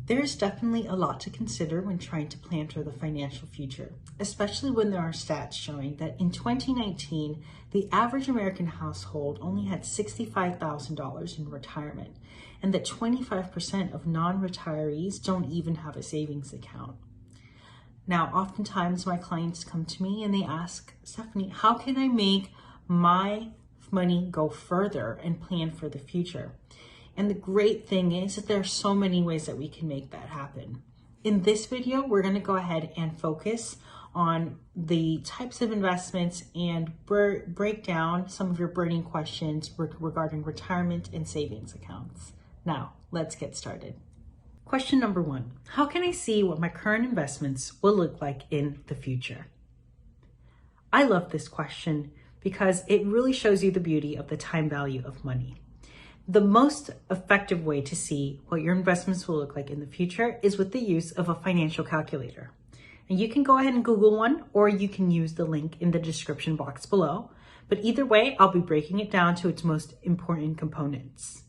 There's definitely a lot to consider when trying to plan for the financial future, especially when there are stats showing that in 2019, the average American household only had $65,000 in retirement, and that 25% of non-retirees don't even have a savings account. Now, oftentimes my clients come to me and they ask, Stephanie, how can I make my money go further and plan for the future? And the great thing is that there are so many ways that we can make that happen. In this video, we're going to go ahead and focus on the types of investments and break down some of your burning questions regarding retirement and savings accounts. Now, let's get started. Question number 1, how can I see what my current investments will look like in the future? I love this question because it really shows you the beauty of the time value of money. The most effective way to see what your investments will look like in the future is with the use of a financial calculator. And you can go ahead and Google one, or you can use the link in the description box below. But either way, I'll be breaking it down to its most important components.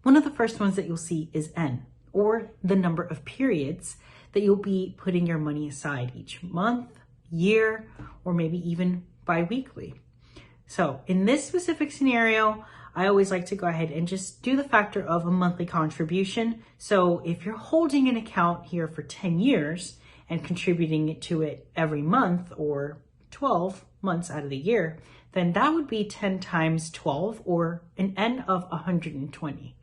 One of the first ones that you'll see is N, or the number of periods that you'll be putting your money aside each month, year, or maybe even bi-weekly. So in this specific scenario, I always like to go ahead and just do the factor of a monthly contribution. So if you're holding an account here for 10 years and contributing to it every month or 12 months out of the year, then that would be 10 times 12, or an N of 120.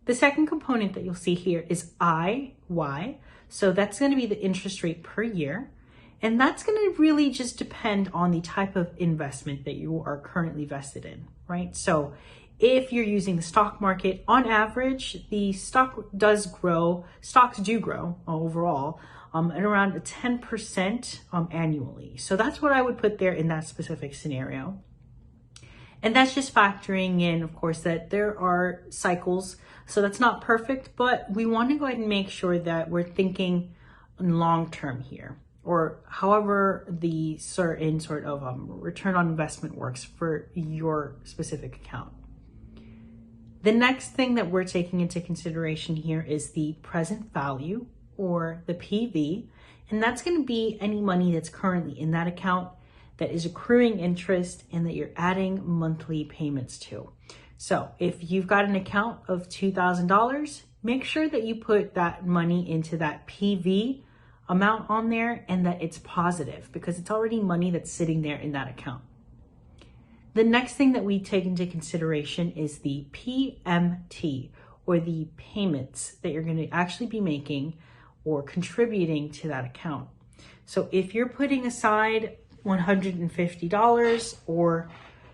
The second component that you'll see here is IY. So that's going to be the interest rate per year. And that's going to really just depend on the type of investment that you are currently vested in, right? So if you're using the stock market, on average, the stocks do grow overall at around 10% annually. So that's what I would put there in that specific scenario. And that's just factoring in, of course, that there are cycles. So that's not perfect, but we want to go ahead and make sure that we're thinking long-term here, or however the certain sort of return on investment works for your specific account. The next thing that we're taking into consideration here is the present value, or the PV, and that's going to be any money that's currently in that account that is accruing interest and that you're adding monthly payments to. So if you've got an account of $2,000, make sure that you put that money into that PV amount on there and that it's positive, because it's already money that's sitting there in that account. The next thing that we take into consideration is the PMT, or the payments that you're going to actually be making or contributing to that account. So if you're putting aside $150 or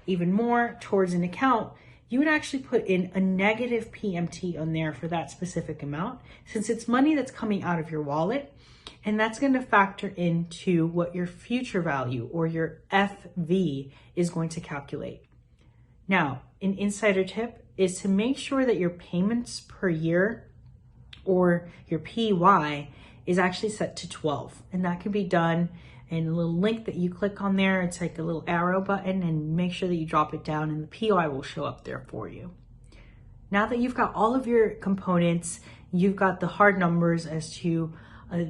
even more towards an account, you would actually put in a negative PMT on there for that specific amount, since it's money that's coming out of your wallet, and that's going to factor into what your future value, or your FV, is going to calculate. Now, an insider tip is to make sure that your payments per year, or your PY, is actually set to 12, and that can be done in a little link that you click on there. It's like a little arrow button, and make sure that you drop it down and the PY will show up there for you. Now that you've got all of your components, you've got the hard numbers as to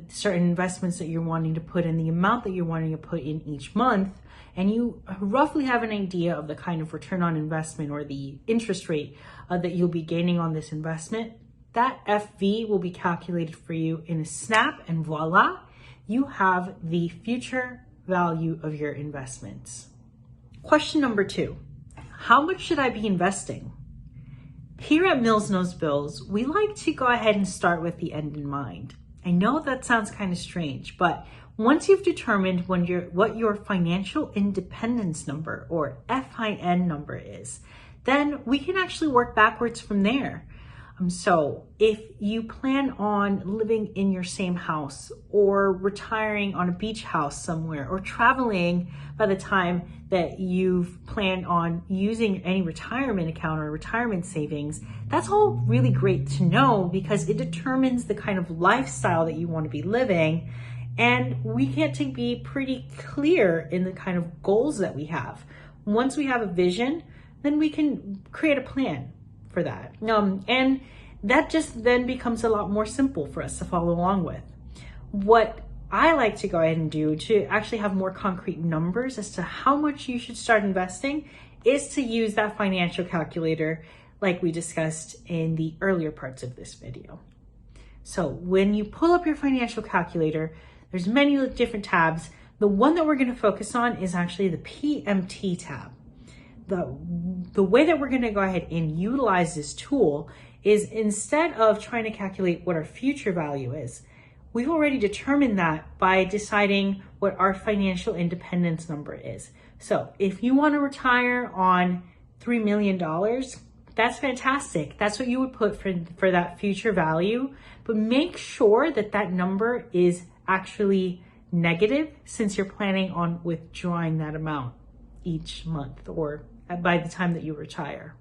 certain investments that you're wanting to put in, the amount that you're wanting to put in each month, and you roughly have an idea of the kind of return on investment or the interest rate that you'll be gaining on this investment, that FV will be calculated for you in a snap, and voila, you have the future value of your investments. Question number 2, how much should I be investing? Here at Mills Knows Bills, we like to go ahead and start with the end in mind. I know that sounds kind of strange, but once you've determined what your financial independence number, or FIN number, is, then we can actually work backwards from there. So if you plan on living in your same house, or retiring on a beach house somewhere, or traveling by the time that you've planned on using any retirement account or retirement savings, that's all really great to know, because it determines the kind of lifestyle that you want to be living. And we get to be pretty clear in the kind of goals that we have. Once we have a vision, then we can create a plan for that. And that just then becomes a lot more simple for us to follow along with. What I like to go ahead and do to actually have more concrete numbers as to how much you should start investing is to use that financial calculator like we discussed in the earlier parts of this video. So when you pull up your financial calculator, there's many different tabs. The one that we're going to focus on is actually the Pmt tab. The way that we're going to go ahead and utilize this tool is, instead of trying to calculate what our future value is, we've already determined that by deciding what our financial independence number is. So if you want to retire on $3 million, that's fantastic. That's what you would put for that future value. But make sure that that number is actually negative, since you're planning on withdrawing that amount each month or by the time that you retire.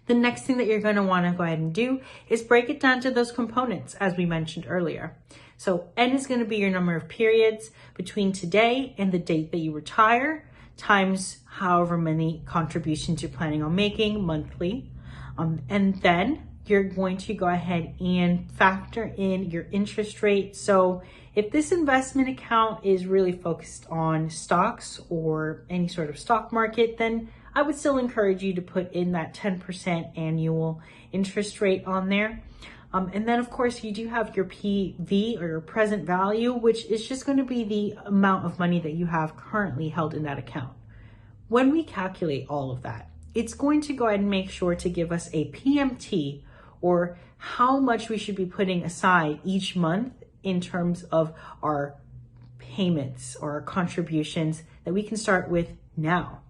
The next thing that you're going to want to go ahead and do is break it down to those components, as we mentioned earlier. So N is going to be your number of periods between today and the date that you retire, times however many contributions you're planning on making monthly. And then you're going to go ahead and factor in your interest rate. So if this investment account is really focused on stocks or any sort of stock market, then I would still encourage you to put in that 10% annual interest rate on there. And then of course you do have your PV, or your present value, which is just going to be the amount of money that you have currently held in that account. When we calculate all of that, it's going to go ahead and make sure to give us a PMT, or how much we should be putting aside each month in terms of our payments or our contributions that we can start with now.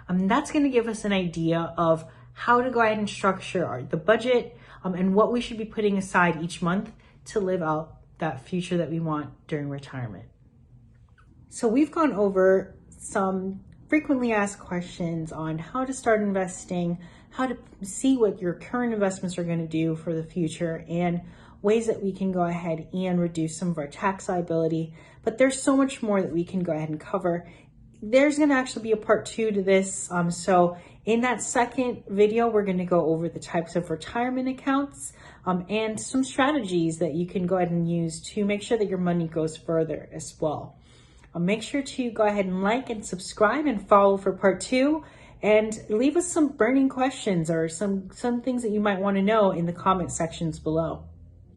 That's going to give us an idea of how to go ahead and structure the budget and what we should be putting aside each month to live out that future that we want during retirement. So we've gone over some frequently asked questions on how to start investing, how to see what your current investments are going to do for the future, and ways that we can go ahead and reduce some of our tax liability. But there's so much more that we can go ahead and cover. There's going to actually be a part 2 to this. So in that second video, we're going to go over the types of retirement accounts and some strategies that you can go ahead and use to make sure that your money goes further as well. Make sure to go ahead and like and subscribe and follow for part 2, and leave us some burning questions or some things that you might want to know in the comment sections below.